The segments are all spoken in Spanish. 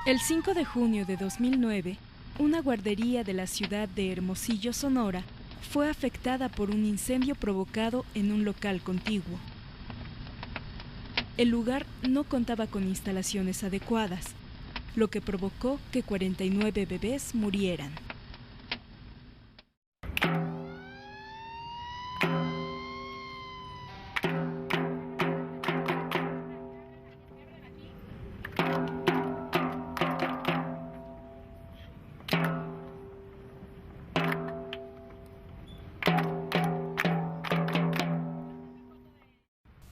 El 5 de junio de 2009, una guardería de la ciudad de Hermosillo, Sonora, fue afectada por un incendio provocado en un local contiguo. El lugar no contaba con instalaciones adecuadas, lo que provocó que 49 bebés murieran.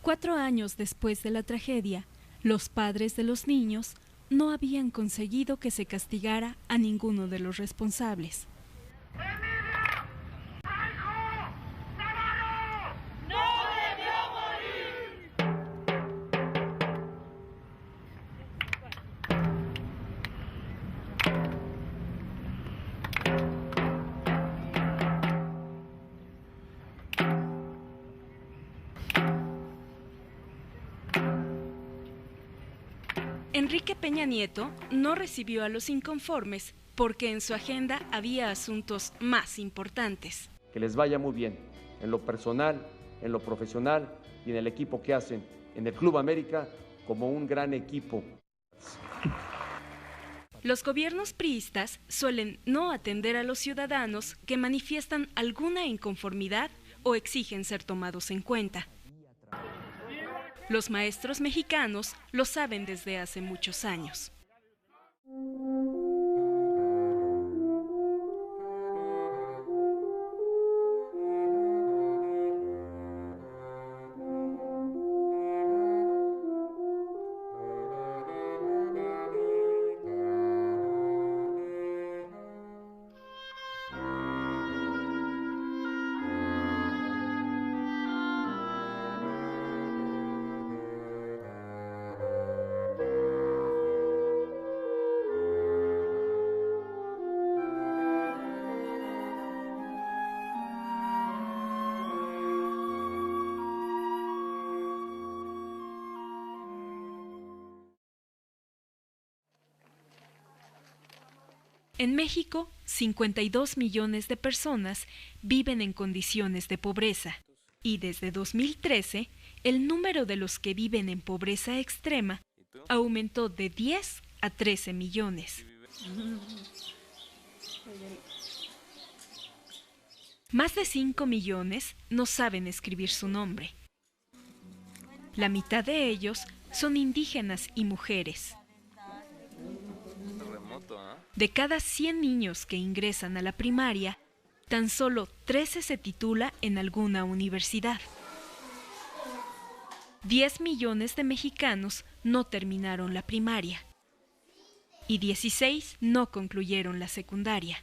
Cuatro años después de la tragedia, los padres de los niños no habían conseguido que se castigara a ninguno de los responsables. Enrique Peña Nieto no recibió a los inconformes porque en su agenda había asuntos más importantes. Que les vaya muy bien, en lo personal, en lo profesional y en el equipo que hacen en el Club América como un gran equipo. Los gobiernos priistas suelen no atender a los ciudadanos que manifiestan alguna inconformidad o exigen ser tomados en cuenta. Los maestros mexicanos lo saben desde hace muchos años. En México, 52 millones de personas viven en condiciones de pobreza y desde 2013 el número de los que viven en pobreza extrema aumentó de 10 a 13 millones. Más de 5 millones no saben escribir su nombre. La mitad de ellos son indígenas y mujeres. De cada 100 niños que ingresan a la primaria, tan solo 13 se titula en alguna universidad. 10 millones de mexicanos no terminaron la primaria y 16 no concluyeron la secundaria,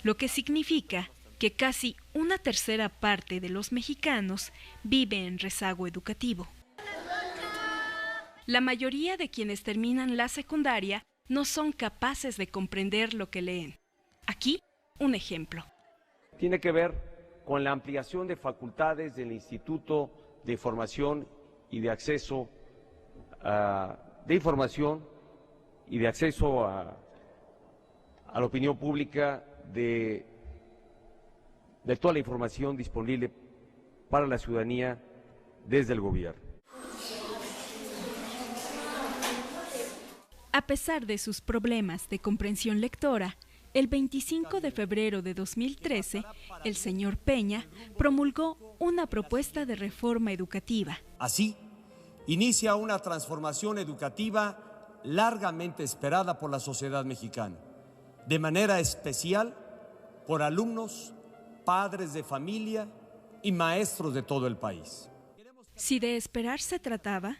lo que significa que casi una tercera parte de los mexicanos vive en rezago educativo. La mayoría de quienes terminan la secundaria no son capaces de comprender lo que leen. Aquí, un ejemplo. Tiene que ver con la ampliación de facultades del Instituto de Información y de Acceso a la opinión pública de toda la información disponible para la ciudadanía desde el gobierno. A pesar de sus problemas de comprensión lectora, el 25 de febrero de 2013, el señor Peña promulgó una propuesta de reforma educativa. Así, inicia una transformación educativa largamente esperada por la sociedad mexicana, de manera especial por alumnos, padres de familia y maestros de todo el país. Si de esperar se trataba,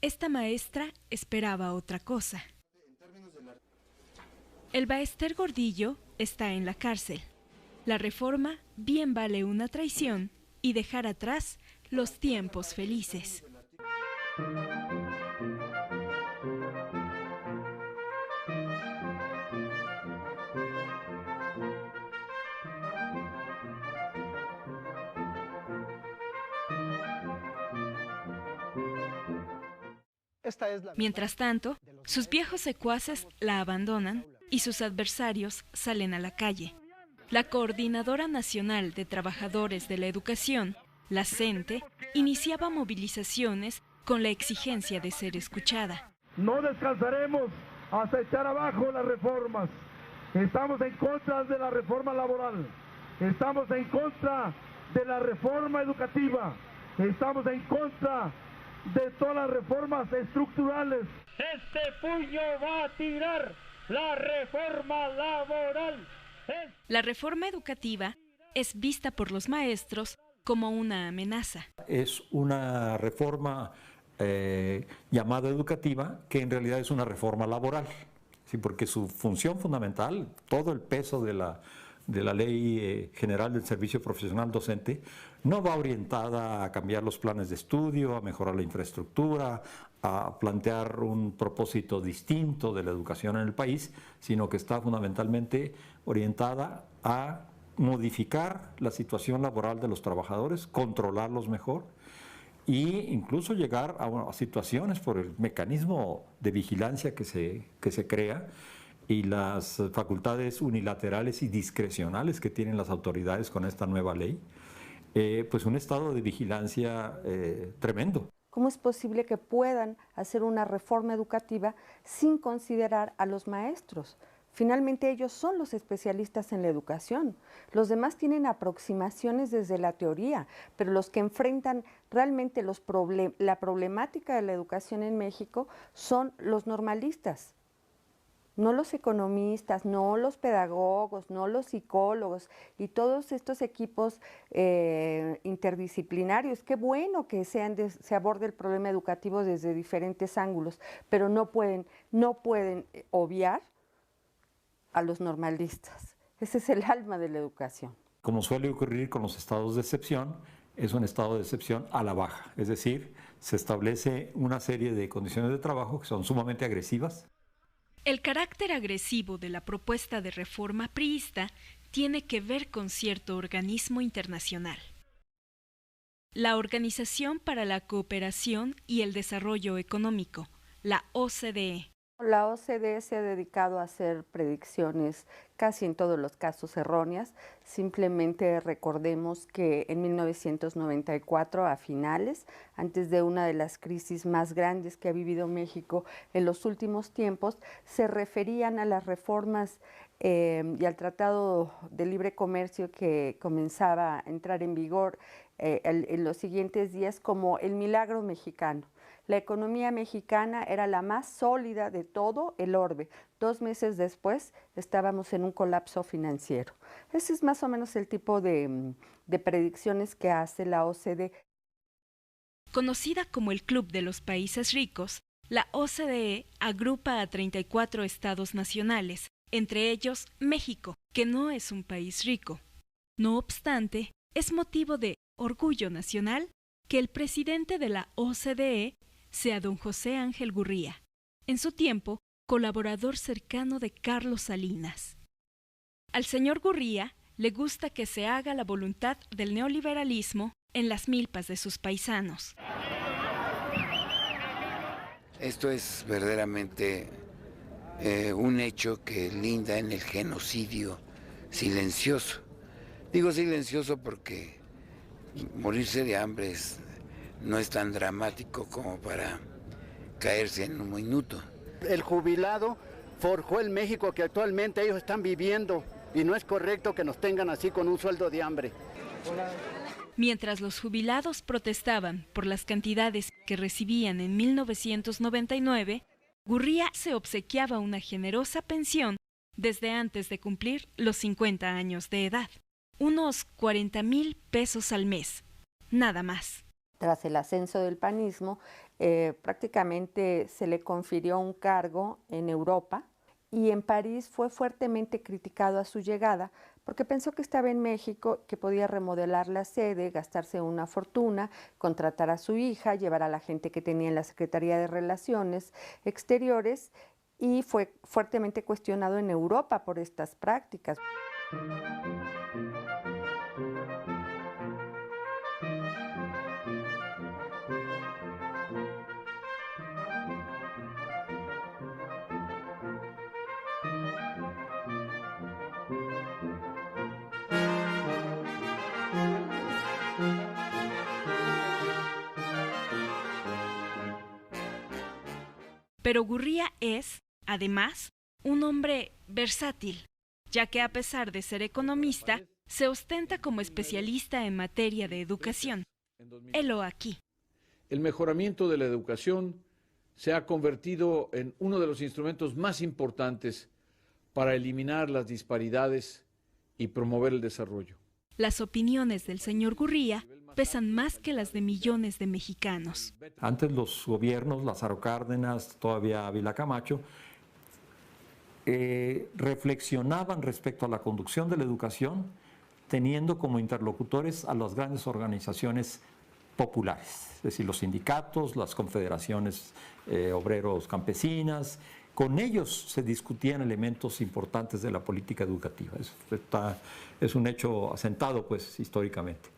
esta maestra esperaba otra cosa. El Baester Gordillo está en la cárcel. La reforma bien vale una traición y dejar atrás los tiempos felices. Mientras tanto, Sus viejos secuaces la abandonan y sus adversarios salen a la calle. La Coordinadora Nacional de Trabajadores de la Educación, la CENTE, iniciaba movilizaciones con la exigencia de ser escuchada. No descansaremos hasta echar abajo las reformas. Estamos en contra de la reforma laboral, estamos en contra de la reforma educativa, estamos en contra de todas las reformas estructurales. Este puño va a tirar la reforma laboral. La reforma educativa es vista por los maestros como una amenaza. Es una reforma llamada educativa, que en realidad es una reforma laboral, ¿sí? Porque su función fundamental, todo el peso de la Ley General del Servicio Profesional Docente, no va orientada a cambiar los planes de estudio, a mejorar la infraestructura, a plantear un propósito distinto de la educación en el país, sino que está fundamentalmente orientada a modificar la situación laboral de los trabajadores, controlarlos mejor e incluso llegar a situaciones por el mecanismo de vigilancia que se crea y las facultades unilaterales y discrecionales que tienen las autoridades con esta nueva ley, pues un estado de vigilancia tremendo. ¿Cómo es posible que puedan hacer una reforma educativa sin considerar a los maestros? Finalmente ellos son los especialistas en la educación. Los demás tienen aproximaciones desde la teoría, pero los que enfrentan realmente la problemática de la educación en México son los normalistas. No los economistas, no los pedagogos, no los psicólogos y todos estos equipos interdisciplinarios. Qué bueno que se aborde el problema educativo desde diferentes ángulos, pero no pueden obviar a los normalistas. Ese es el alma de la educación. Como suele ocurrir con los estados de excepción, es un estado de excepción a la baja, es decir, se establece una serie de condiciones de trabajo que son sumamente agresivas. El carácter agresivo de la propuesta de reforma priista tiene que ver con cierto organismo internacional. La Organización para la Cooperación y el Desarrollo Económico, la OCDE. La OCDE se ha dedicado a hacer predicciones casi en todos los casos erróneas. Simplemente recordemos que en 1994, a finales, antes de una de las crisis más grandes que ha vivido México en los últimos tiempos, se referían a las reformas y al Tratado de Libre Comercio que comenzaba a entrar en vigor en los siguientes días como el milagro mexicano. La economía mexicana era la más sólida de todo el orbe. 2 meses después estábamos en un colapso financiero. Ese es más o menos el tipo de predicciones que hace la OCDE. Conocida como el Club de los Países Ricos, la OCDE agrupa a 34 estados nacionales, entre ellos México, que no es un país rico. No obstante, es motivo de orgullo nacional que el presidente de la OCDE sea don José Ángel Gurría, en su tiempo colaborador cercano de Carlos Salinas. Al señor Gurría le gusta que se haga la voluntad del neoliberalismo en las milpas de sus paisanos. Esto es verdaderamente un hecho que linda en el genocidio silencioso. Digo silencioso porque morirse de hambre no es tan dramático como para caerse en un minuto. El jubilado forjó el México que actualmente ellos están viviendo y no es correcto que nos tengan así con un sueldo de hambre. Mientras los jubilados protestaban por las cantidades que recibían en 1999, Gurría se obsequiaba una generosa pensión desde antes de cumplir los 50 años de edad, unos 40,000 pesos al mes, nada más. Tras el ascenso del panismo, prácticamente se le confirió un cargo en Europa y en París fue fuertemente criticado a su llegada porque pensó que estaba en México, que podía remodelar la sede, gastarse una fortuna, contratar a su hija, llevar a la gente que tenía en la Secretaría de Relaciones Exteriores y fue fuertemente cuestionado en Europa por estas prácticas. Pero Gurría es, además, un hombre versátil, ya que a pesar de ser economista, se ostenta como especialista en materia de educación. Helo aquí. El mejoramiento de la educación se ha convertido en uno de los instrumentos más importantes para eliminar las disparidades y promover el desarrollo. Las opiniones del señor Gurría pesan más que las de millones de mexicanos. Antes los gobiernos, Lázaro Cárdenas, todavía Ávila Camacho, reflexionaban respecto a la conducción de la educación teniendo como interlocutores a las grandes organizaciones populares, es decir, los sindicatos, las confederaciones obreros campesinas. Con ellos se discutían elementos importantes de la política educativa. Es un hecho asentado, pues, históricamente.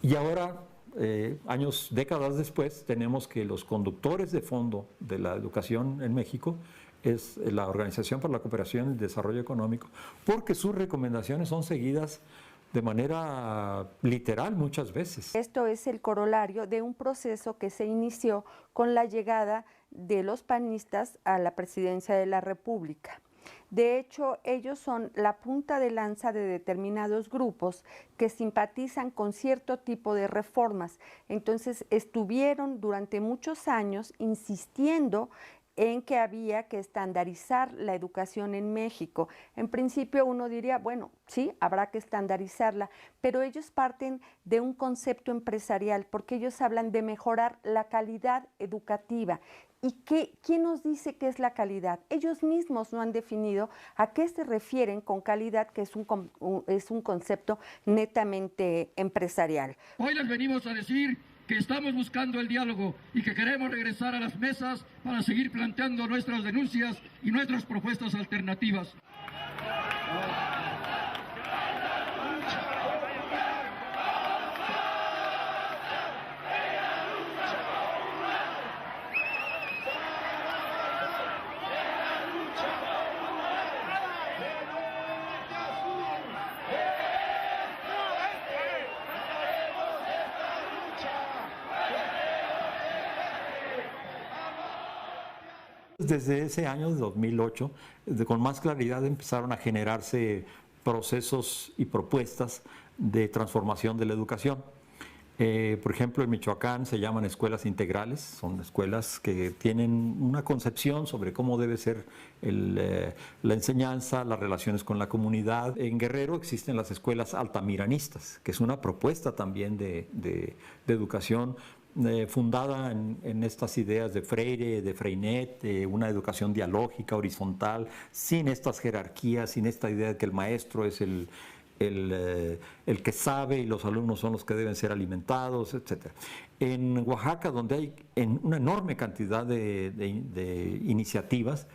Y ahora, décadas después, tenemos que los conductores de fondo de la educación en México es la Organización para la Cooperación y el Desarrollo Económico, porque sus recomendaciones son seguidas de manera literal muchas veces. Esto es el corolario de un proceso que se inició con la llegada de los panistas a la presidencia de la República. De hecho, ellos son la punta de lanza de determinados grupos que simpatizan con cierto tipo de reformas. Entonces, estuvieron durante muchos años insistiendo en que había que estandarizar la educación en México. En principio uno diría, bueno, sí, habrá que estandarizarla, pero ellos parten de un concepto empresarial, porque ellos hablan de mejorar la calidad educativa. ¿Y quién nos dice qué es la calidad? Ellos mismos no han definido a qué se refieren con calidad, que es un concepto netamente empresarial. Hoy les venimos a decir que estamos buscando el diálogo y que queremos regresar a las mesas para seguir planteando nuestras denuncias y nuestras propuestas alternativas. Desde ese año de 2008, con más claridad empezaron a generarse procesos y propuestas de transformación de la educación. Por ejemplo, en Michoacán se llaman escuelas integrales, son escuelas que tienen una concepción sobre cómo debe ser la enseñanza, las relaciones con la comunidad. En Guerrero existen las escuelas altamiranistas, que es una propuesta también de educación fundada en estas ideas de Freire, de Freinet, una educación dialógica, horizontal, sin estas jerarquías, sin esta idea de que el maestro es el que sabe y los alumnos son los que deben ser alimentados, etc. En Oaxaca, donde hay una enorme cantidad de iniciativas,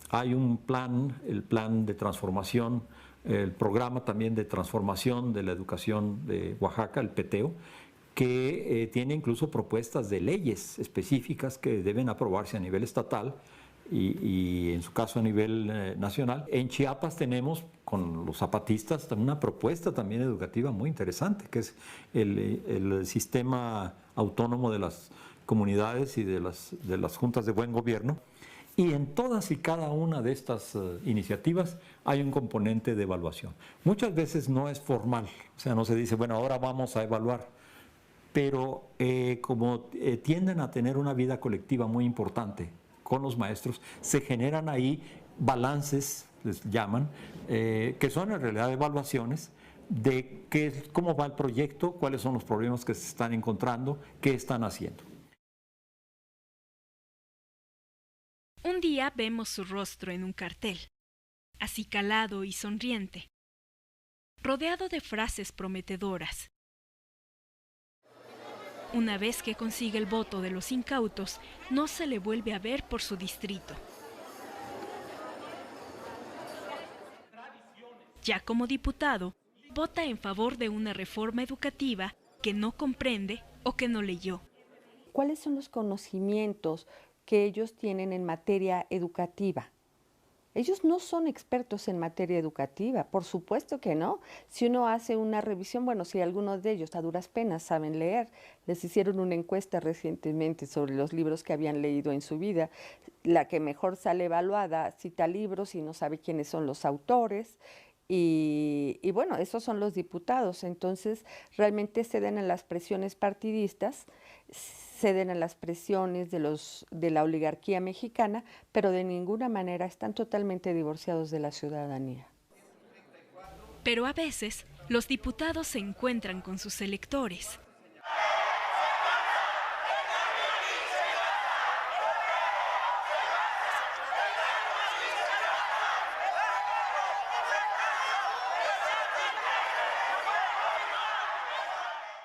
hay un plan, el plan de transformación, el programa también de transformación de la educación de Oaxaca, el PTEO, que tiene incluso propuestas de leyes específicas que deben aprobarse a nivel estatal y en su caso a nivel nacional. En Chiapas tenemos con los zapatistas una propuesta también educativa muy interesante, que es el sistema autónomo de las comunidades y de las juntas de buen gobierno. Y en todas y cada una de estas iniciativas hay un componente de evaluación. Muchas veces no es formal, o sea, no se dice, bueno, ahora vamos a evaluar, pero como tienden a tener una vida colectiva muy importante con los maestros, se generan ahí balances, les llaman, que son en realidad evaluaciones de cómo va el proyecto, cuáles son los problemas que se están encontrando, qué están haciendo. Un día vemos su rostro en un cartel, acicalado y sonriente, rodeado de frases prometedoras. Una vez que consigue el voto de los incautos, no se le vuelve a ver por su distrito. Ya como diputado, vota en favor de una reforma educativa que no comprende o que no leyó. ¿Cuáles son los conocimientos que ellos tienen en materia educativa? Ellos no son expertos en materia educativa, por supuesto que no. Si uno hace una revisión, bueno, si algunos de ellos a duras penas saben leer, les hicieron una encuesta recientemente sobre los libros que habían leído en su vida. La que mejor sale evaluada cita libros y no sabe quiénes son los autores. Y bueno, esos son los diputados. Entonces, realmente ceden a las presiones partidistas, ceden a las presiones de la oligarquía mexicana, pero de ninguna manera están totalmente divorciados de la ciudadanía. Pero a veces, los diputados se encuentran con sus electores.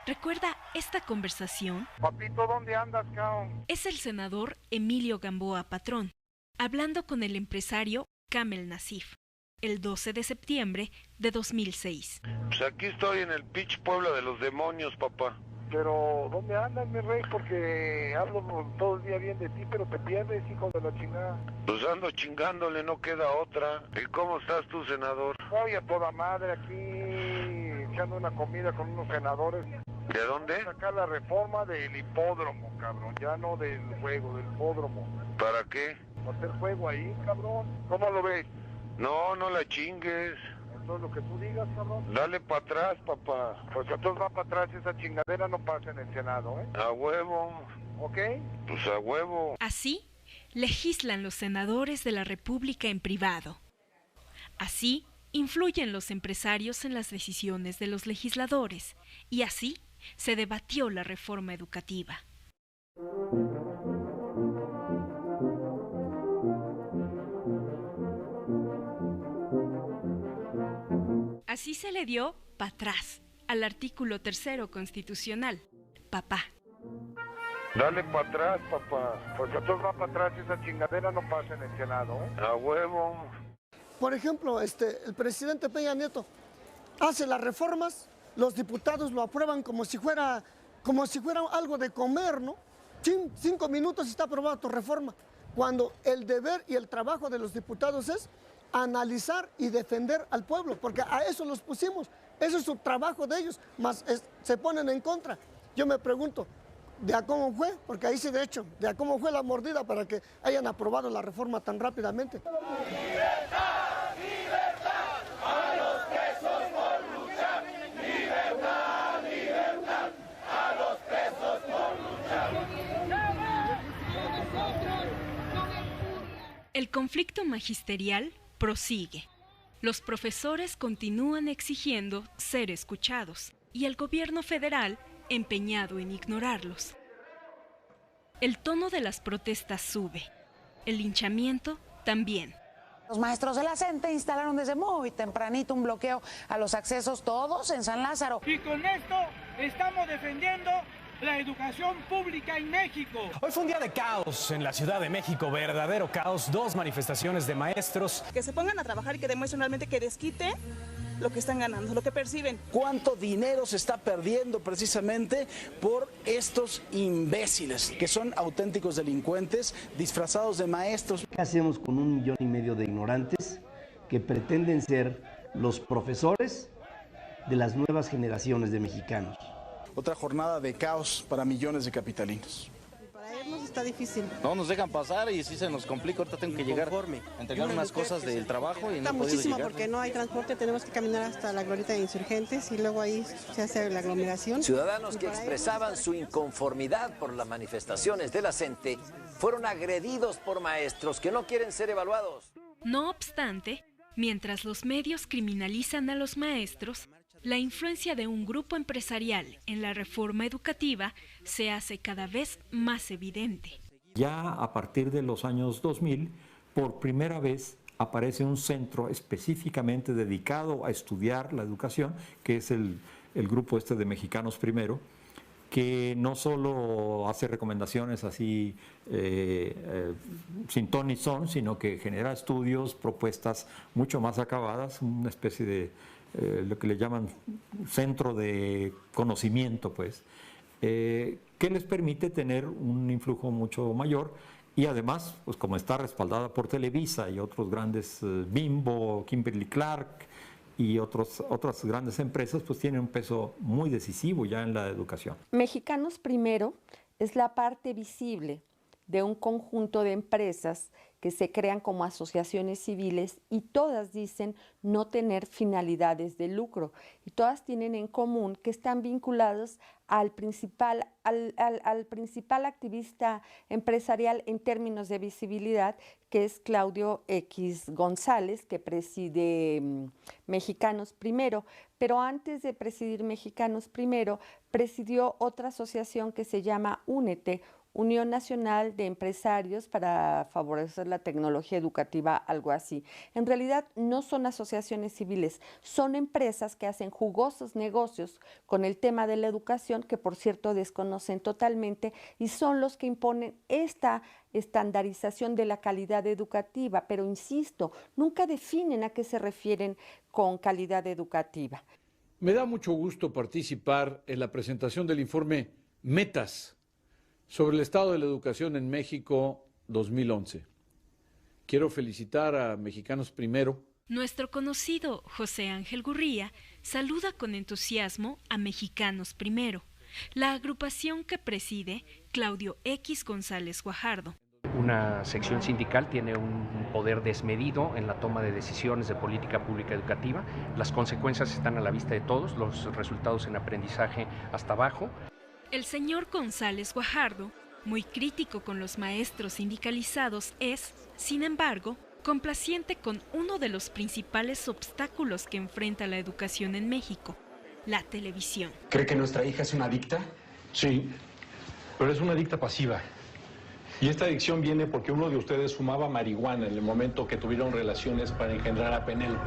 ¿Recuerda esta conversación? Papito, ¿dónde andas, cabrón? Es el senador Emilio Gamboa Patrón, hablando con el empresario Kamel Nasif, el 12 de septiembre de 2006. Pues aquí estoy en el pitch Puebla de los Demonios, papá. Pero, ¿dónde andas, mi rey? Porque hablo todo el día bien de ti, pero te pierdes, hijo de la chingada. Pues ando chingándole, no queda otra. ¿Y cómo estás tú, senador? Oye, a toda madre, aquí echando una comida con unos senadores. ¿De dónde? Acá la reforma del hipódromo, cabrón, ya no del juego, del hipódromo. ¿Para qué? Para hacer juego ahí, cabrón. ¿Cómo lo ves? No, no la chingues. Entonces lo que tú digas, cabrón. Dale para atrás, papá. Pues entonces va para atrás, esa chingadera no pasa en el Senado, ¿eh? A huevo. ¿Ok? Pues a huevo. Así, legislan los senadores de la República en privado. Así, influyen los empresarios en las decisiones de los legisladores. Y así, se debatió la reforma educativa. Así se le dio para atrás al artículo 3º constitucional, papá. Dale para atrás, papá. Pues entonces va para atrás, esa chingadera no pasa en el Senado, ¿eh? A huevo. Por ejemplo, el presidente Peña Nieto hace las reformas, los diputados lo aprueban como si fuera algo de comer, ¿no? 5 minutos y está aprobada tu reforma. Cuando el deber y el trabajo de los diputados es analizar y defender al pueblo, porque a eso los pusimos, eso es su trabajo de ellos, más se ponen en contra. Yo me pregunto, ¿de a cómo fue? Porque ahí sí, de hecho, ¿de a cómo fue la mordida para que hayan aprobado la reforma tan rápidamente? ¡Libertad, libertad! ¡A los presos por luchar! ¡Libertad, libertad! ¡A los presos por luchar! El conflicto magisterial prosigue. Los profesores continúan exigiendo ser escuchados y el gobierno federal empeñado en ignorarlos. El tono de las protestas sube. El linchamiento también. Los maestros de la CENTE instalaron desde muy tempranito un bloqueo a los accesos todos en San Lázaro. Y con esto estamos defendiendo la educación pública en México. Hoy fue un día de caos en la Ciudad de México, verdadero caos, 2 manifestaciones de maestros. Que se pongan a trabajar y que demuestren realmente que desquiten lo que están ganando, lo que perciben. ¿Cuánto dinero se está perdiendo precisamente por estos imbéciles, que son auténticos delincuentes disfrazados de maestros? ¿Qué hacemos con 1,5 millones de ignorantes que pretenden ser los profesores de las nuevas generaciones de mexicanos? Otra jornada de caos para millones de capitalinos. Para irnos está difícil. No nos dejan pasar y si se nos complica, ahorita tengo que llegar a entregar unas cosas del trabajo y no he podido muchísimo llegar. Porque no hay transporte, tenemos que caminar hasta la glorieta de Insurgentes y luego ahí se hace la aglomeración. Ciudadanos que expresaban su inconformidad por las manifestaciones de la CENTE fueron agredidos por maestros que no quieren ser evaluados. No obstante, mientras los medios criminalizan a los maestros, la influencia de un grupo empresarial en la reforma educativa se hace cada vez más evidente. Ya a partir de los años 2000, por primera vez aparece un centro específicamente dedicado a estudiar la educación, que es el grupo de Mexicanos Primero, que no solo hace recomendaciones así sin ton ni son, sino que genera estudios, propuestas mucho más acabadas, una especie de lo que le llaman centro de conocimiento, pues, que les permite tener un influjo mucho mayor, Y además, pues como está respaldada por Televisa y otros grandes, Bimbo, Kimberly-Clark y otras grandes empresas, pues tienen un peso muy decisivo ya en la educación. Mexicanos Primero es la parte visible de un conjunto de empresas que se crean como asociaciones civiles y todas dicen no tener finalidades de lucro y todas tienen en común que están vinculados al principal activista empresarial en términos de visibilidad, que es Claudio X González, que preside Mexicanos Primero, pero antes de presidir Mexicanos Primero, presidió otra asociación que se llama Únete, Unión Nacional de Empresarios para Favorecer la Tecnología Educativa, algo así. En realidad no son asociaciones civiles, son empresas que hacen jugosos negocios con el tema de la educación, que por cierto desconocen totalmente, y son los que imponen esta estandarización de la calidad educativa, pero insisto, nunca definen a qué se refieren con calidad educativa. Me da mucho gusto participar en la presentación del informe Metas sobre el estado de la educación en México 2011. Quiero felicitar a Mexicanos Primero. Nuestro conocido José Ángel Gurría saluda con entusiasmo a Mexicanos Primero, la agrupación que preside Claudio X González Guajardo. Una sección sindical tiene un poder desmedido en la toma de decisiones de política pública educativa. Las consecuencias están a la vista de todos, los resultados en aprendizaje hasta abajo. El señor González Guajardo, muy crítico con los maestros sindicalizados, es, sin embargo, complaciente con uno de los principales obstáculos que enfrenta la educación en México, la televisión. ¿Cree que nuestra hija es una adicta? Sí, pero es una adicta pasiva. Y esta adicción viene porque uno de ustedes fumaba marihuana en el momento que tuvieron relaciones para engendrar a Penélope.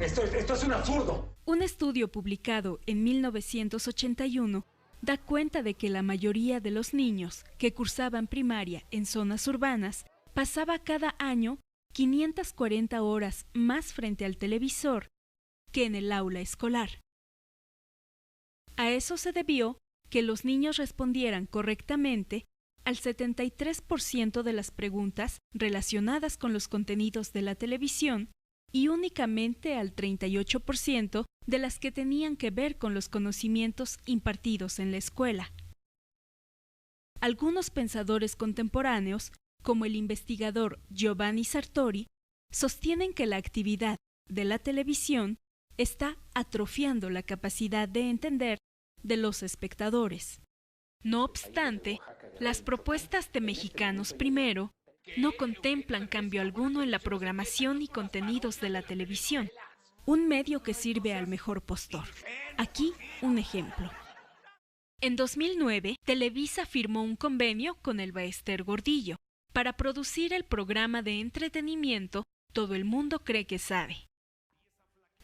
Esto es un absurdo. Un estudio publicado en 1981 da cuenta de que la mayoría de los niños que cursaban primaria en zonas urbanas pasaba cada año 540 horas más frente al televisor que en el aula escolar. A eso se debió que los niños respondieran correctamente al 73% de las preguntas relacionadas con los contenidos de la televisión y únicamente al 38% de las que tenían que ver con los conocimientos impartidos en la escuela. Algunos pensadores contemporáneos, como el investigador Giovanni Sartori, sostienen que la actividad de la televisión está atrofiando la capacidad de entender de los espectadores. No obstante, las propuestas de Mexicanos Primero no contemplan cambio alguno en la programación y contenidos de la televisión, un medio que sirve al mejor postor. Aquí un ejemplo. En 2009, Televisa firmó un convenio con el Baester Gordillo para producir el programa de entretenimiento Todo el Mundo Cree que Sabe.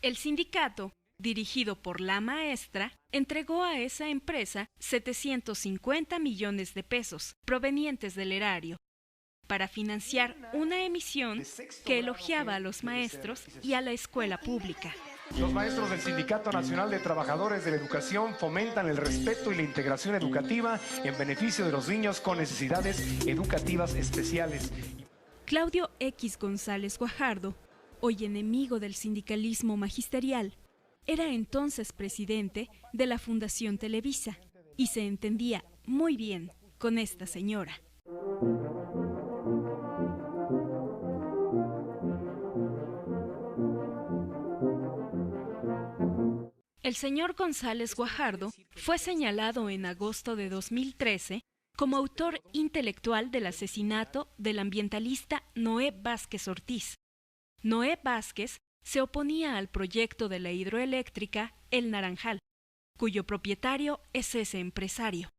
El sindicato, dirigido por la maestra, entregó a esa empresa 750 millones de pesos provenientes del erario para financiar una emisión que elogiaba a los maestros y a la escuela pública. Los maestros del Sindicato Nacional de Trabajadores de la Educación fomentan el respeto y la integración educativa en beneficio de los niños con necesidades educativas especiales. Claudio X González Guajardo, hoy enemigo del sindicalismo magisterial, era entonces presidente de la Fundación Televisa y se entendía muy bien con esta señora. El señor González Guajardo fue señalado en agosto de 2013 como autor intelectual del asesinato del ambientalista Noé Vázquez Ortiz. Noé Vázquez se oponía al proyecto de la hidroeléctrica El Naranjal, cuyo propietario es ese empresario.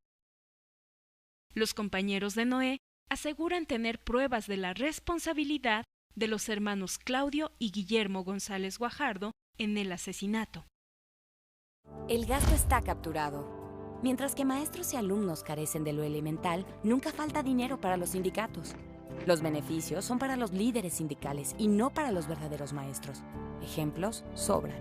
Los compañeros de Noé aseguran tener pruebas de la responsabilidad de los hermanos Claudio y Guillermo González Guajardo en el asesinato. El gasto está capturado. Mientras que maestros y alumnos carecen de lo elemental, nunca falta dinero para los sindicatos. Los beneficios son para los líderes sindicales y no para los verdaderos maestros. Ejemplos sobran.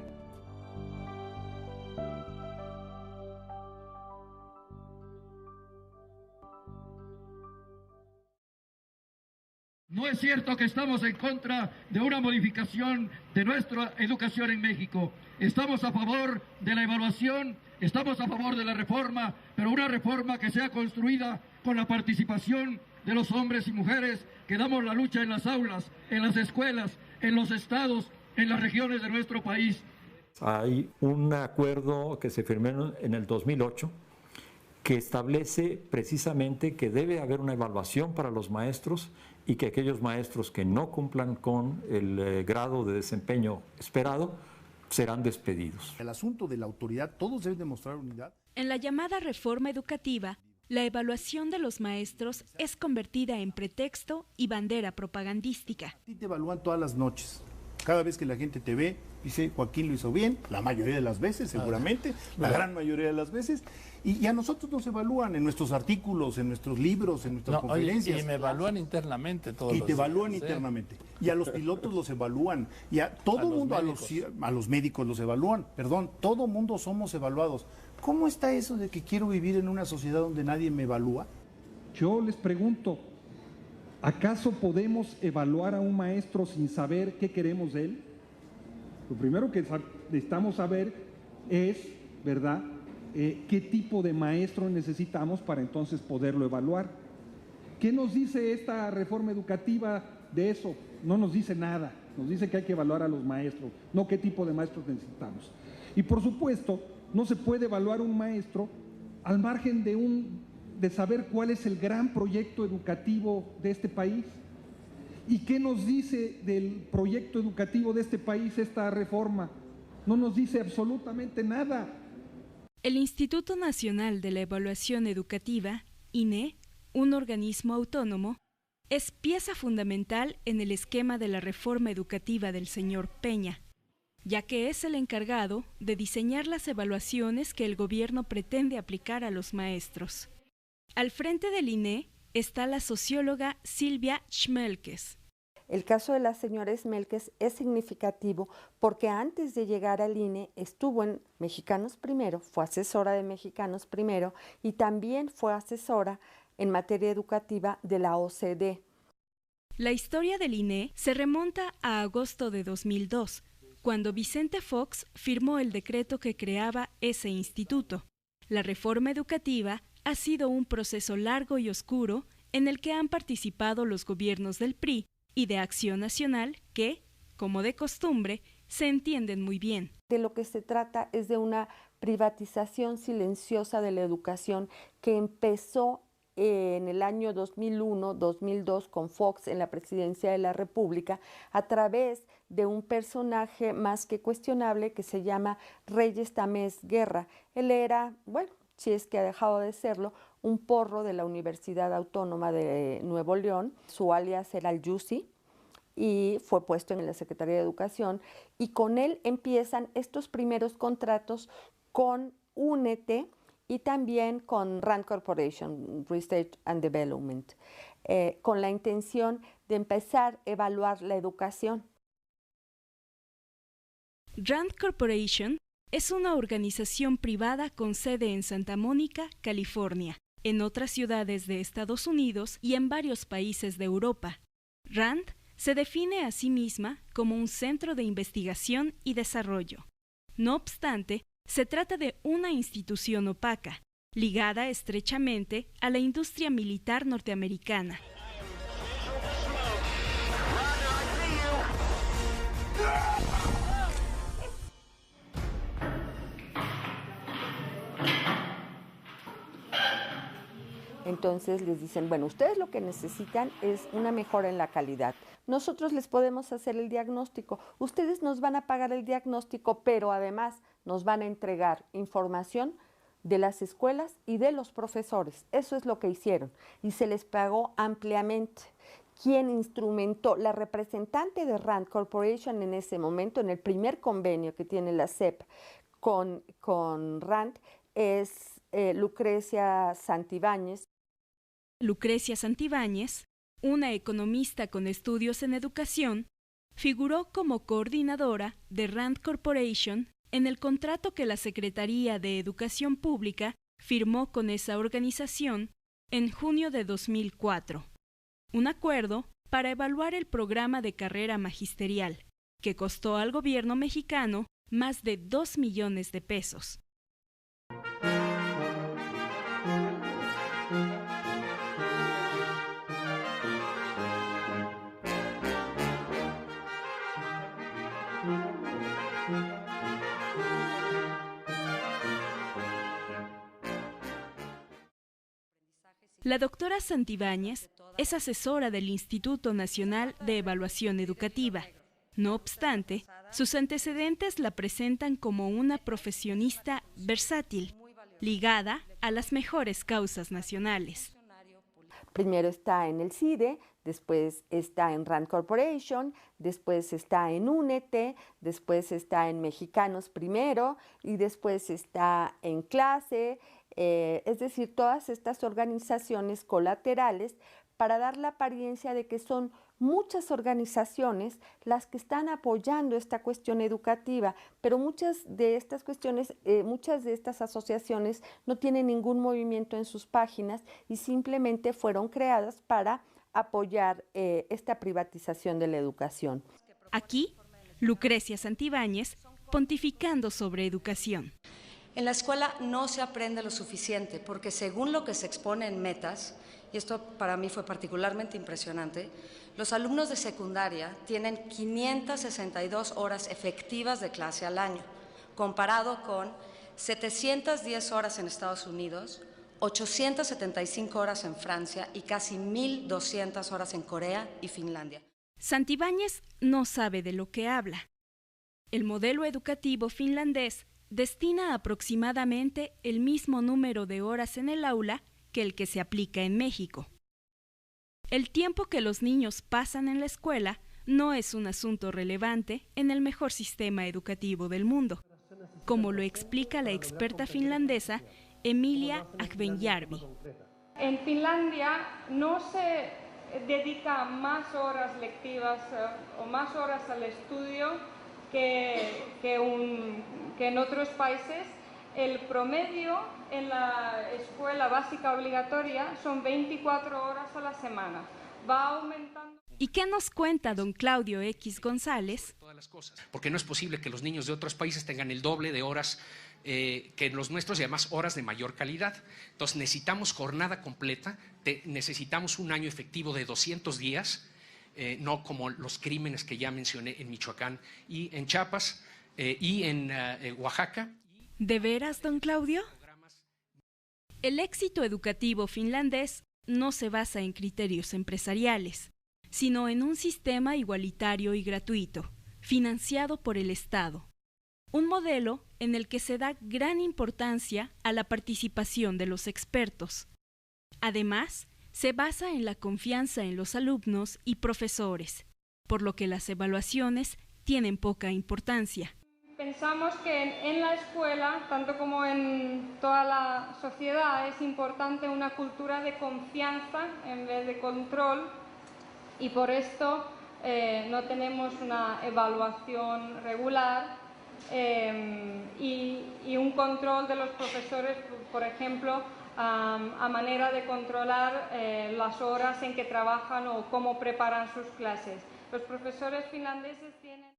No es cierto que estamos en contra de una modificación de nuestra educación en México. Estamos a favor de la evaluación, estamos a favor de la reforma, pero una reforma que sea construida con la participación de los hombres y mujeres que damos la lucha en las aulas, en las escuelas, en los estados, en las regiones de nuestro país. Hay un acuerdo que se firmó en el 2008 que establece precisamente que debe haber una evaluación para los maestros y que aquellos maestros que no cumplan con el grado de desempeño esperado serán despedidos. El asunto de la autoridad, todos deben demostrar unidad. En la llamada reforma educativa, la evaluación de los maestros es convertida en pretexto y bandera propagandística. A ti te evalúan todas las noches. Cada vez que la gente te ve, dice Joaquín lo hizo bien, la mayoría de las veces seguramente, la gran mayoría de las veces, y a nosotros nos evalúan en nuestros artículos, en nuestros libros, en nuestras conferencias. Y me evalúan internamente todos Y los te evalúan días, internamente. Y a los pilotos los evalúan, y a todo el mundo, a los médicos los evalúan, perdón, todo mundo somos evaluados. ¿Cómo está eso de que quiero vivir en una sociedad donde nadie me evalúa? Yo les pregunto, ¿acaso podemos evaluar a un maestro sin saber qué queremos de él? Lo primero que necesitamos saber es, ¿verdad?, qué tipo de maestro necesitamos para entonces poderlo evaluar. ¿Qué nos dice esta reforma educativa de eso? No nos dice nada, nos dice que hay que evaluar a los maestros, no qué tipo de maestros necesitamos. Y por supuesto, no se puede evaluar un maestro al margen de saber cuál es el gran proyecto educativo de este país. ¿Y qué nos dice del proyecto educativo de este país esta reforma? No nos dice absolutamente nada. El Instituto Nacional de la Evaluación Educativa, INE, un organismo autónomo, es pieza fundamental en el esquema de la reforma educativa del señor Peña, ya que es el encargado de diseñar las evaluaciones que el gobierno pretende aplicar a los maestros. Al frente del INE está la socióloga Silvia Schmelkes. El caso de la señora Schmelkes es significativo porque antes de llegar al INE estuvo en Mexicanos Primero, fue asesora de Mexicanos Primero y también fue asesora en materia educativa de la OCDE. La historia del INE se remonta a agosto de 2002, cuando Vicente Fox firmó el decreto que creaba ese instituto. La reforma educativa ha sido un proceso largo y oscuro en el que han participado los gobiernos del PRI y de Acción Nacional que, como de costumbre, se entienden muy bien. De lo que se trata es de una privatización silenciosa de la educación que empezó en el año 2001-2002 con Fox en la presidencia de la República a través de un personaje más que cuestionable que se llama Reyes Tamés Guerra. Él era, bueno, si es que ha dejado de serlo, un porro de la Universidad Autónoma de Nuevo León. Su alias era el Yussi y fue puesto en la Secretaría de Educación y con él empiezan estos primeros contratos con Únete y también con Rand Corporation, Research and Development, con la intención de empezar a evaluar la educación. Rand Corporation es una organización privada con sede en Santa Mónica, California, en otras ciudades de Estados Unidos y en varios países de Europa. Rand se define a sí misma como un centro de investigación y desarrollo. No obstante, se trata de una institución opaca, ligada estrechamente a la industria militar norteamericana. Entonces les dicen, bueno, ustedes lo que necesitan es una mejora en la calidad. Nosotros les podemos hacer el diagnóstico, ustedes nos van a pagar el diagnóstico, pero además nos van a entregar información de las escuelas y de los profesores. Eso es lo que hicieron y se les pagó ampliamente. Quien instrumentó, la representante de Rand Corporation en ese momento, en el primer convenio que tiene la SEP con Rand, es Lucrecia Santibáñez. Lucrecia Santibáñez, una economista con estudios en educación, figuró como coordinadora de Rand Corporation en el contrato que la Secretaría de Educación Pública firmó con esa organización en junio de 2004. Un acuerdo para evaluar el programa de carrera magisterial, que costó al gobierno mexicano más de 2 millones de pesos. La doctora Santibáñez es asesora del Instituto Nacional de Evaluación Educativa. No obstante, sus antecedentes la presentan como una profesionista versátil, ligada a las mejores causas nacionales. Primero está en el CIDE, después está en Rand Corporation, después está en Únete, después está en Mexicanos Primero y después está en Clase, es decir, todas estas organizaciones colaterales para dar la apariencia de que son muchas organizaciones las que están apoyando esta cuestión educativa, pero muchas de estas cuestiones, muchas de estas asociaciones no tienen ningún movimiento en sus páginas y simplemente fueron creadas para apoyar esta privatización de la educación. Aquí, Lucrecia Santibáñez, pontificando sobre educación. En la escuela no se aprende lo suficiente porque según lo que se expone en Metas, y esto para mí fue particularmente impresionante, los alumnos de secundaria tienen 562 horas efectivas de clase al año, comparado con 710 horas en Estados Unidos, 875 horas en Francia y casi 1.200 horas en Corea y Finlandia. Santibáñez no sabe de lo que habla. El modelo educativo finlandés destina aproximadamente el mismo número de horas en el aula que el que se aplica en México. El tiempo que los niños pasan en la escuela no es un asunto relevante en el mejor sistema educativo del mundo, como lo explica la experta finlandesa Emilia Ahvenjärvi. En Finlandia no se dedica más horas lectivas o más horas al estudio que en otros países. El promedio en la escuela básica obligatoria son 24 horas a la semana. Va aumentando. ¿Y qué nos cuenta don Claudio X González? Porque no es posible que los niños de otros países tengan el doble de horas que los nuestros y además horas de mayor calidad. Entonces necesitamos jornada completa, necesitamos un año efectivo de 200 días, no como los crímenes que ya mencioné en Michoacán y en Chiapas y en Oaxaca. ¿De veras, don Claudio? El éxito educativo finlandés no se basa en criterios empresariales, sino en un sistema igualitario y gratuito, financiado por el Estado. Un modelo en el que se da gran importancia a la participación de los expertos. Además, se basa en la confianza en los alumnos y profesores, por lo que las evaluaciones tienen poca importancia. Pensamos que en la escuela, tanto como en toda la sociedad, es importante una cultura de confianza en vez de control y por esto no tenemos una evaluación regular y un control de los profesores, por ejemplo, a manera de controlar las horas en que trabajan o cómo preparan sus clases. Los profesores finlandeses tienen...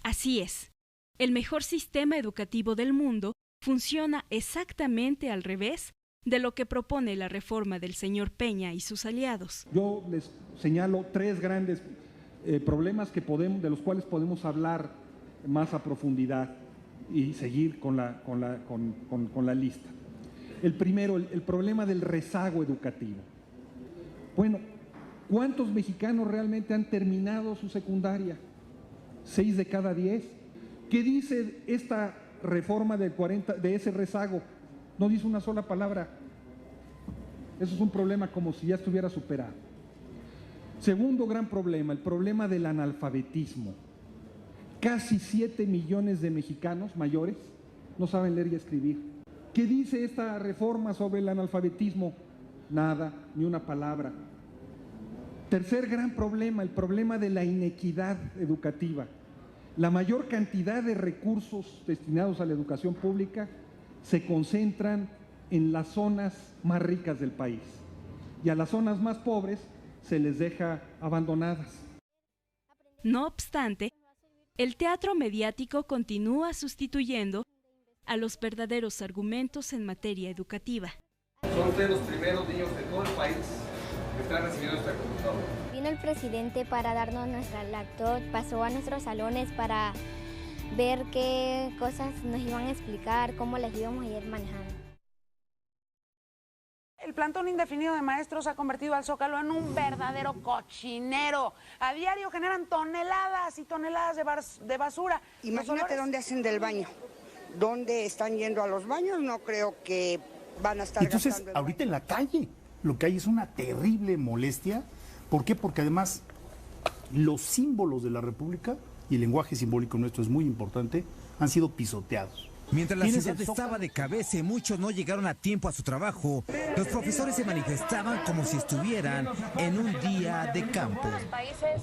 Así es. El mejor sistema educativo del mundo funciona exactamente al revés de lo que propone la reforma del señor Peña y sus aliados. Yo les señalo tres grandes problemas de los cuales podemos hablar más a profundidad y seguir con la lista. El primero, el problema del rezago educativo. Bueno, ¿cuántos mexicanos realmente han terminado su secundaria? 6 de cada 10. ¿Qué dice esta reforma de ese rezago? No dice una sola palabra. Eso es un problema como si ya estuviera superado. Segundo gran problema, el problema del analfabetismo. Casi 7 millones de mexicanos mayores no saben leer y escribir. ¿Qué dice esta reforma sobre el analfabetismo? Nada, ni una palabra. Tercer gran problema, el problema de la inequidad educativa. La mayor cantidad de recursos destinados a la educación pública se concentran en las zonas más ricas del país y a las zonas más pobres se les deja abandonadas. No obstante, el teatro mediático continúa sustituyendo a los verdaderos argumentos en materia educativa. Son ustedes los primeros niños de todo el país que están recibiendo esta computadora. Vino el presidente para darnos nuestra laptop, pasó a nuestros salones para ver qué cosas nos iban a explicar, cómo las íbamos a ir manejando. El plantón indefinido de maestros ha convertido al Zócalo en un verdadero cochinero. A diario generan toneladas y toneladas de basura. Imagínate dónde hacen del baño, dónde están yendo a los baños, no creo que van a estar Entonces, gastando ahorita en la calle, lo que hay es una terrible molestia. ¿Por qué? Porque además los símbolos de la República, y el lenguaje simbólico nuestro es muy importante, han sido pisoteados. Mientras la ciudad estaba de cabeza y muchos no llegaron a tiempo a su trabajo, los profesores se manifestaban como si estuvieran en un día de campo. En los países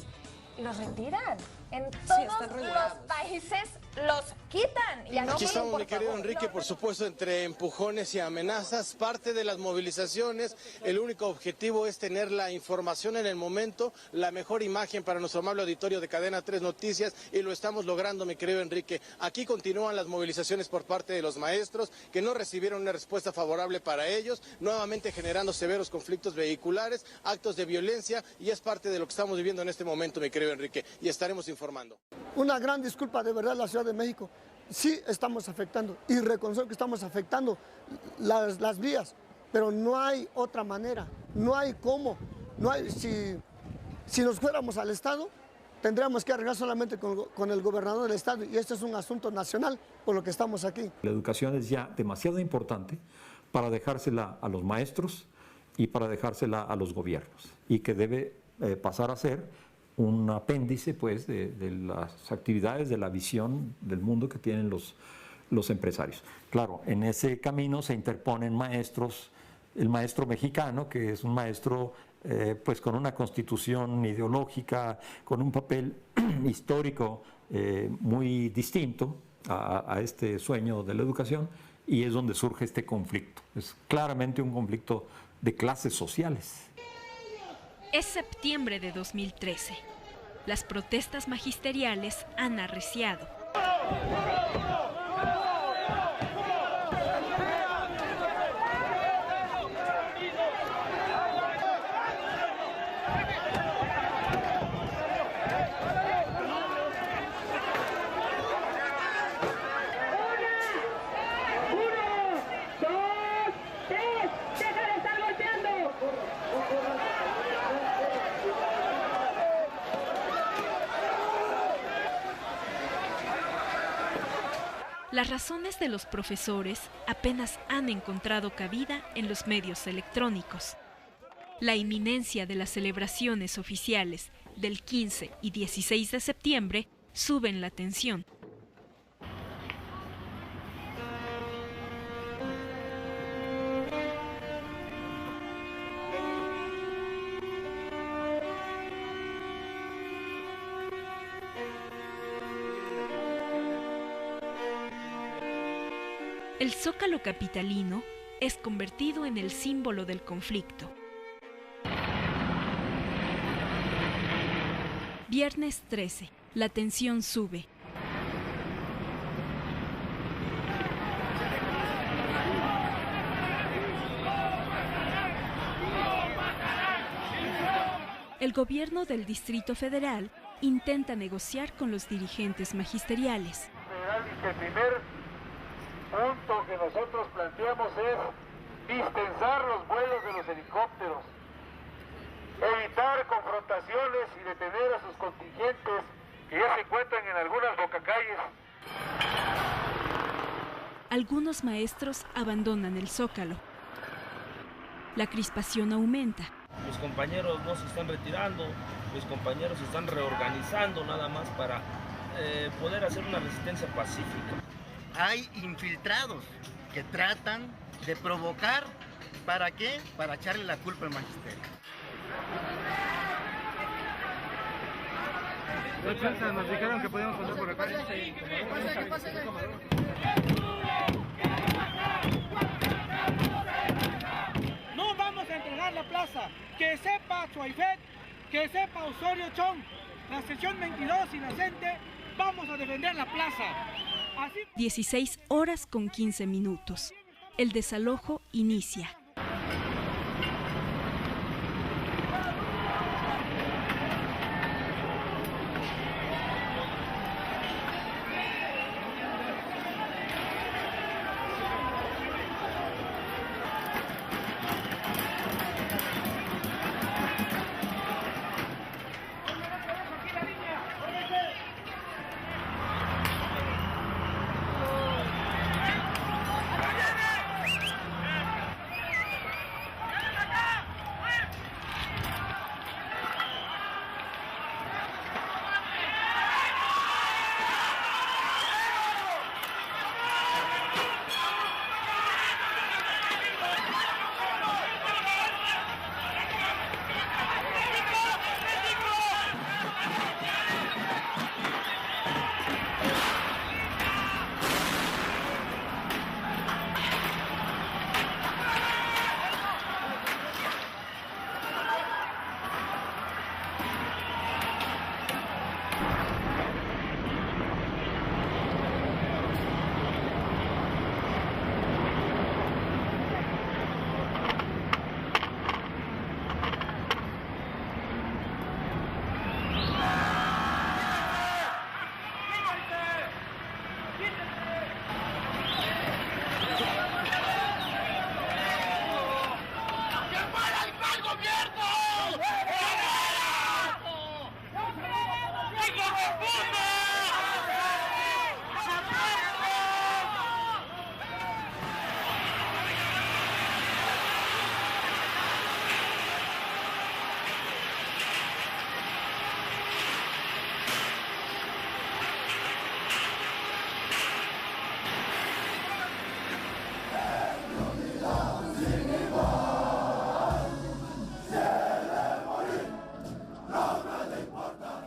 los retiran, en todos los países los quitan. Y aquí estamos, mi querido Enrique, por supuesto, entre empujones y amenazas, parte de las movilizaciones. El único objetivo es tener la información en el momento, la mejor imagen para nuestro amable auditorio de Cadena 3 Noticias, y lo estamos logrando, mi querido Enrique. Aquí continúan las movilizaciones por parte de los maestros, que no recibieron una respuesta favorable para ellos, nuevamente generando severos conflictos vehiculares, actos de violencia, y es parte de lo que estamos viviendo en este momento, mi querido Enrique, y estaremos informando. Una gran disculpa de verdad a la Ciudad de México. Sí estamos afectando y reconozco que estamos afectando las vías, pero no hay otra manera, no hay cómo. No hay, si nos fuéramos al Estado, tendríamos que arreglar solamente con el gobernador del Estado, y este es un asunto nacional por lo que estamos aquí. La educación es ya demasiado importante para dejársela a los maestros y para dejársela a los gobiernos, y que debe pasar a ser un apéndice pues, de las actividades, de la visión del mundo que tienen los empresarios. Claro, en ese camino se interponen maestros, el maestro mexicano, que es un maestro pues con una constitución ideológica, con un papel histórico muy distinto a este sueño de la educación, y es donde surge este conflicto. Es claramente un conflicto de clases sociales. Es septiembre de 2013. Las protestas magisteriales han arreciado. Las razones de los profesores apenas han encontrado cabida en los medios electrónicos. La inminencia de las celebraciones oficiales del 15 y 16 de septiembre suben la tensión. El Zócalo capitalino es convertido en el símbolo del conflicto. Viernes 13. La tensión sube. El gobierno del Distrito Federal intenta negociar con los dirigentes magisteriales. El primer punto que nosotros planteamos es dispensar los vuelos de los helicópteros, evitar confrontaciones y detener a sus contingentes que ya se encuentran en algunas bocacalles. Algunos maestros abandonan el Zócalo. La crispación aumenta. Mis compañeros no se están retirando, mis compañeros se están reorganizando nada más para poder hacer una resistencia pacífica. Hay infiltrados que tratan de provocar, ¿para qué? Para echarle la culpa al magisterio. Nos dijeron que podíamos pasar por acá. ¿Qué pasa? No vamos a entregar la plaza. Que sepa Suaifet Que sepa Osorio Chong, la sección 22 y la CENTE, vamos a defender la plaza. 16 horas con 15 minutos. El desalojo inicia.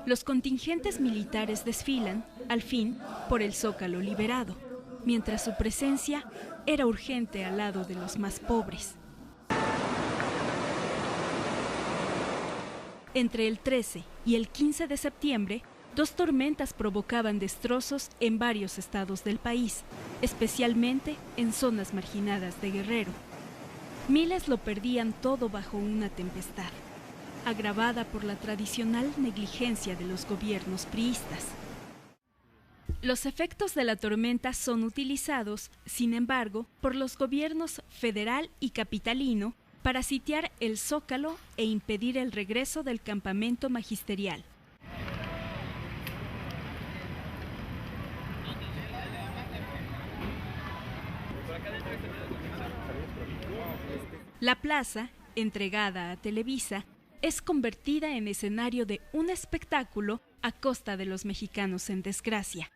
Los contingentes militares desfilan, al fin, por el Zócalo liberado, mientras su presencia era urgente al lado de los más pobres. Entre el 13 y el 15 de septiembre, 2 tormentas provocaban destrozos en varios estados del país, especialmente en zonas marginadas de Guerrero. Miles lo perdían todo bajo una tempestad, agravada por la tradicional negligencia de los gobiernos priistas. Los efectos de la tormenta son utilizados, sin embargo, por los gobiernos federal y capitalino para sitiar el Zócalo e impedir el regreso del campamento magisterial. La plaza, entregada a Televisa, es convertida en escenario de un espectáculo a costa de los mexicanos en desgracia.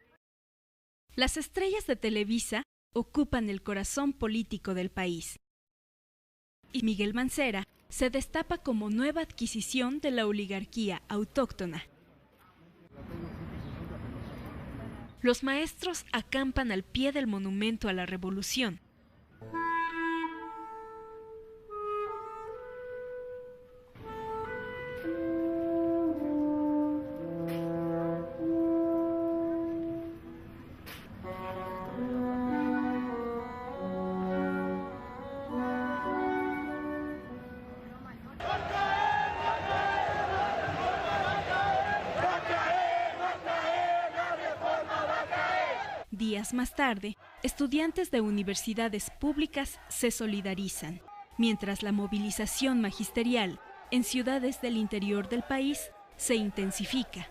Las estrellas de Televisa ocupan el corazón político del país. Y Miguel Mancera se destapa como nueva adquisición de la oligarquía autóctona. Los maestros acampan al pie del monumento a la revolución. Días más tarde, estudiantes de universidades públicas se solidarizan, mientras la movilización magisterial en ciudades del interior del país se intensifica.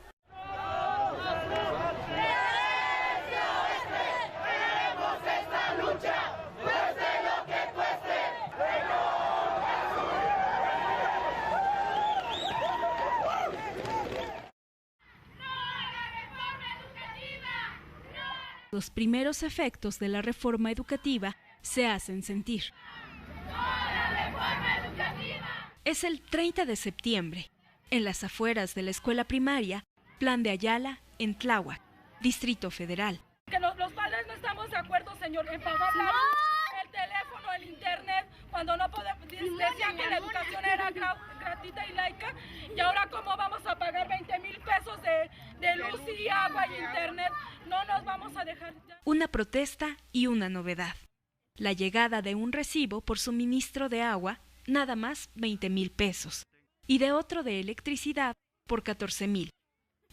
Los primeros efectos de la reforma educativa se hacen sentir. Es el 30 de septiembre, en las afueras de la escuela primaria Plan de Ayala, en Tláhuac, Distrito Federal. Que los padres no estamos de acuerdo, señor, en pagar la luz. El teléfono, el internet, cuando no podemos, decían que la educación era gratuita y laica, y ahora cómo vamos a pagar 20,000 pesos de luz y agua y internet, no nos vamos a dejar ya. Una protesta y una novedad. La llegada de un recibo por suministro de agua, nada más 20,000 pesos, y de otro de electricidad por 14,000.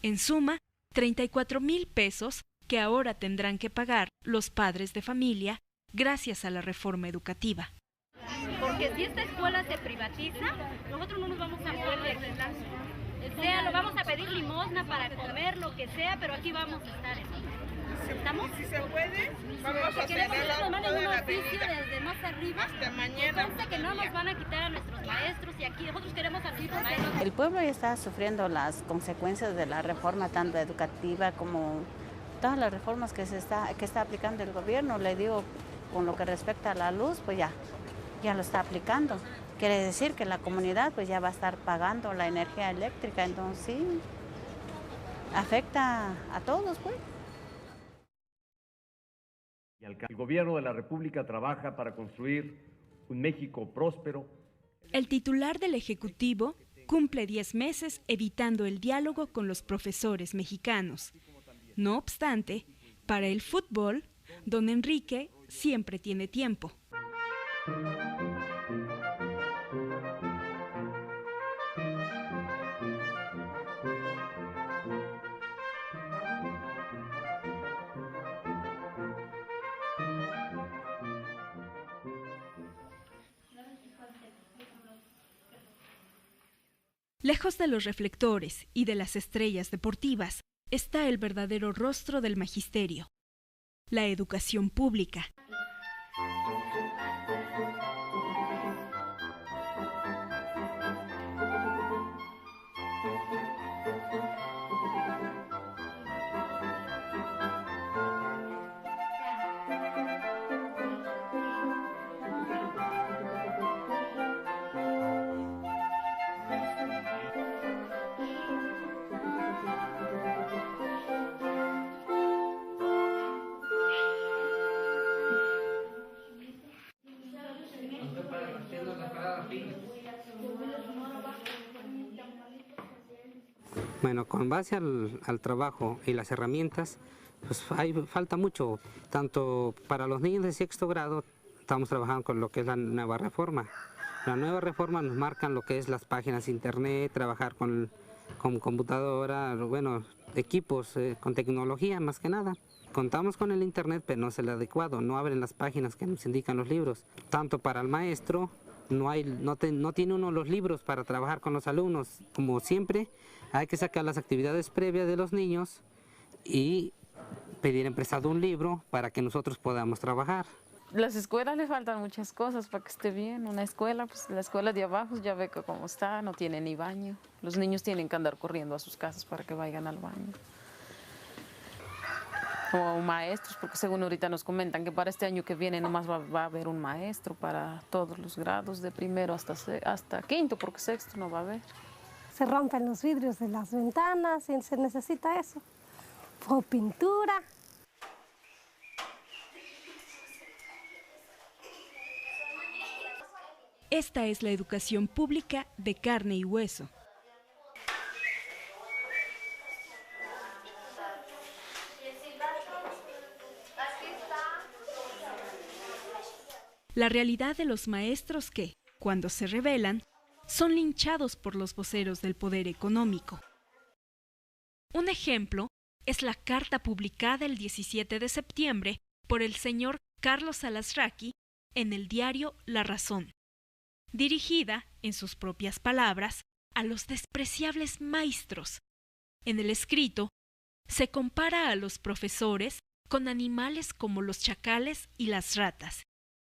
En suma, 34,000 pesos que ahora tendrán que pagar los padres de familia gracias a la reforma educativa. Porque si esta escuela se privatiza, nosotros no nos vamos a poder regresar. O sea, lo vamos a pedir limosna para comer, lo que sea, pero aquí vamos a estar. ¿Estamos? Si se puede, vamos a queremos que nos manden un la oficio desde más arriba. Hasta mañana. Conste que no nos van a quitar a nuestros maestros y aquí nosotros queremos a nuestros maestros. El pueblo ya está sufriendo las consecuencias de la reforma tanto educativa como todas las reformas que está aplicando el gobierno. Le digo, con lo que respecta a la luz, pues ya lo está aplicando. Quiere decir que la comunidad pues ya va a estar pagando la energía eléctrica, entonces sí, afecta a todos, pues. El gobierno de la República trabaja para construir un México próspero. El titular del Ejecutivo cumple 10 meses evitando el diálogo con los profesores mexicanos. No obstante, para el fútbol, don Enrique siempre tiene tiempo. Lejos de los reflectores y de las estrellas deportivas está el verdadero rostro del magisterio, la educación pública. Bueno, con base al trabajo y las herramientas, pues falta mucho, tanto para los niños de sexto grado, estamos trabajando con lo que es la nueva reforma. La nueva reforma nos marcan lo que es las páginas de internet, trabajar con computadora, bueno, equipos con tecnología más que nada. Contamos con el internet, pero no es el adecuado, no abren las páginas que nos indican los libros. Tanto para el maestro, no tiene uno los libros para trabajar con los alumnos. Como siempre, hay que sacar las actividades previas de los niños y pedir en prestado un libro para que nosotros podamos trabajar. Las escuelas le faltan muchas cosas para que esté bien. Una escuela, pues la escuela de abajo ya ve que cómo está, no tiene ni baño. Los niños tienen que andar corriendo a sus casas para que vayan al baño. O maestros, porque según ahorita nos comentan que para este año que viene nomás va a haber un maestro para todos los grados, de primero hasta quinto, porque sexto no va a haber. Se rompen los vidrios de las ventanas y se necesita eso. O pintura. Esta es la educación pública de carne y hueso. La realidad de los maestros que, cuando se rebelan, son linchados por los voceros del poder económico. Un ejemplo es la carta publicada el 17 de septiembre por el señor Carlos Alasraqui en el diario La Razón, dirigida, en sus propias palabras, a los despreciables maestros. En el escrito, se compara a los profesores con animales como los chacales y las ratas,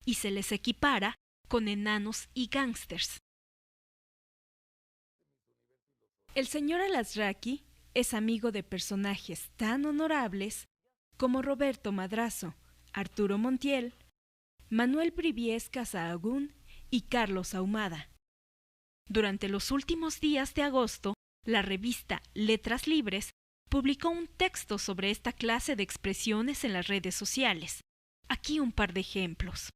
y se les equipara con enanos y gángsters. El señor Alasraqui es amigo de personajes tan honorables como Roberto Madrazo, Arturo Montiel, Manuel Briviesca Sahagún y Carlos Ahumada. Durante los últimos días de agosto, la revista Letras Libres publicó un texto sobre esta clase de expresiones en las redes sociales. Aquí un par de ejemplos.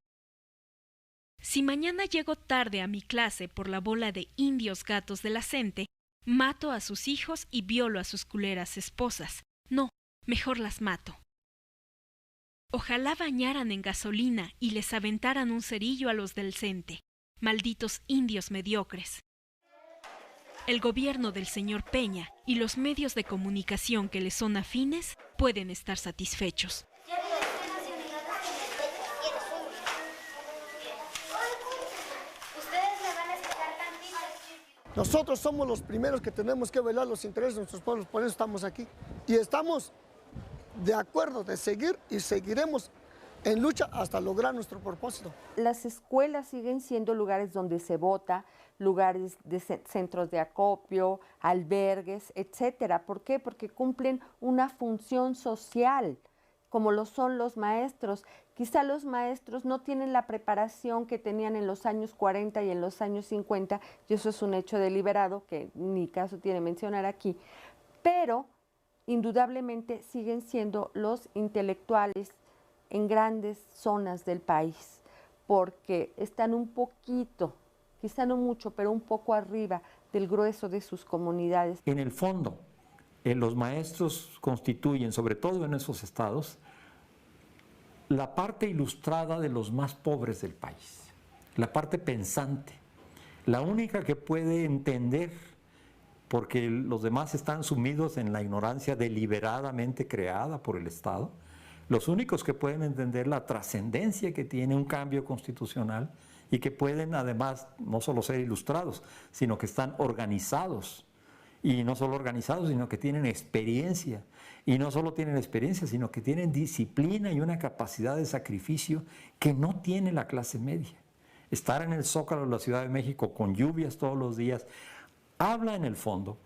Si mañana llego tarde a mi clase por la bola de indios gatos de la CENTE, mato a sus hijos y violo a sus culeras esposas. No, mejor las mato. Ojalá bañaran en gasolina y les aventaran un cerillo a los del CENTE. Malditos indios mediocres. El gobierno del señor Peña y los medios de comunicación que le son afines pueden estar satisfechos. Nosotros somos los primeros que tenemos que velar los intereses de nuestros pueblos, por eso estamos aquí. Y estamos de acuerdo de seguir y seguiremos en lucha hasta lograr nuestro propósito. Las escuelas siguen siendo lugares donde se vota, lugares de centros de acopio, albergues, etcétera. ¿Por qué? Porque cumplen una función social, como lo son los maestros. Quizá los maestros no tienen la preparación que tenían en los años 40 y en los años 50, y eso es un hecho deliberado que ni caso tiene mencionar aquí, pero indudablemente siguen siendo los intelectuales en grandes zonas del país, porque están un poquito, quizá no mucho, pero un poco arriba del grueso de sus comunidades. En el fondo, los maestros constituyen, sobre todo en esos estados, la parte ilustrada de los más pobres del país, la parte pensante, la única que puede entender, porque los demás están sumidos en la ignorancia deliberadamente creada por el Estado, los únicos que pueden entender la trascendencia que tiene un cambio constitucional y que pueden además no solo ser ilustrados, sino que están organizados. Y no solo organizados, sino que tienen experiencia. Y no solo tienen experiencia, sino que tienen disciplina y una capacidad de sacrificio que no tiene la clase media. Estar en el Zócalo de la Ciudad de México con lluvias todos los días, habla en el fondo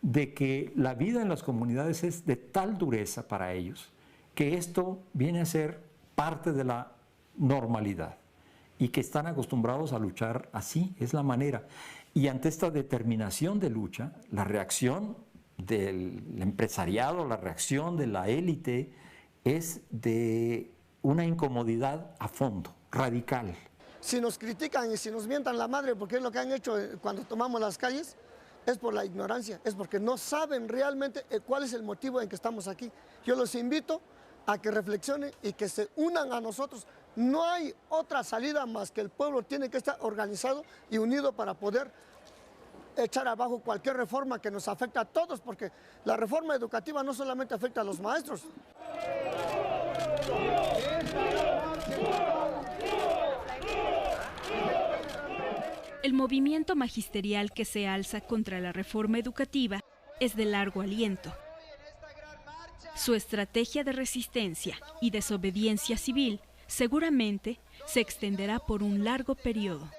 de que la vida en las comunidades es de tal dureza para ellos que esto viene a ser parte de la normalidad y que están acostumbrados a luchar así, es la manera. Y ante esta determinación de lucha, la reacción del empresariado, la reacción de la élite es de una incomodidad a fondo, radical. Si nos critican y si nos mientan la madre, porque es lo que han hecho cuando tomamos las calles, es por la ignorancia, es porque no saben realmente cuál es el motivo en que estamos aquí. Yo los invito a que reflexionen y que se unan a nosotros. No hay otra salida más que el pueblo tiene que estar organizado y unido para poder echar abajo cualquier reforma que nos afecta a todos, porque la reforma educativa no solamente afecta a los maestros. El movimiento magisterial que se alza contra la reforma educativa es de largo aliento. Su estrategia de resistencia y desobediencia civil seguramente se extenderá por un largo periodo.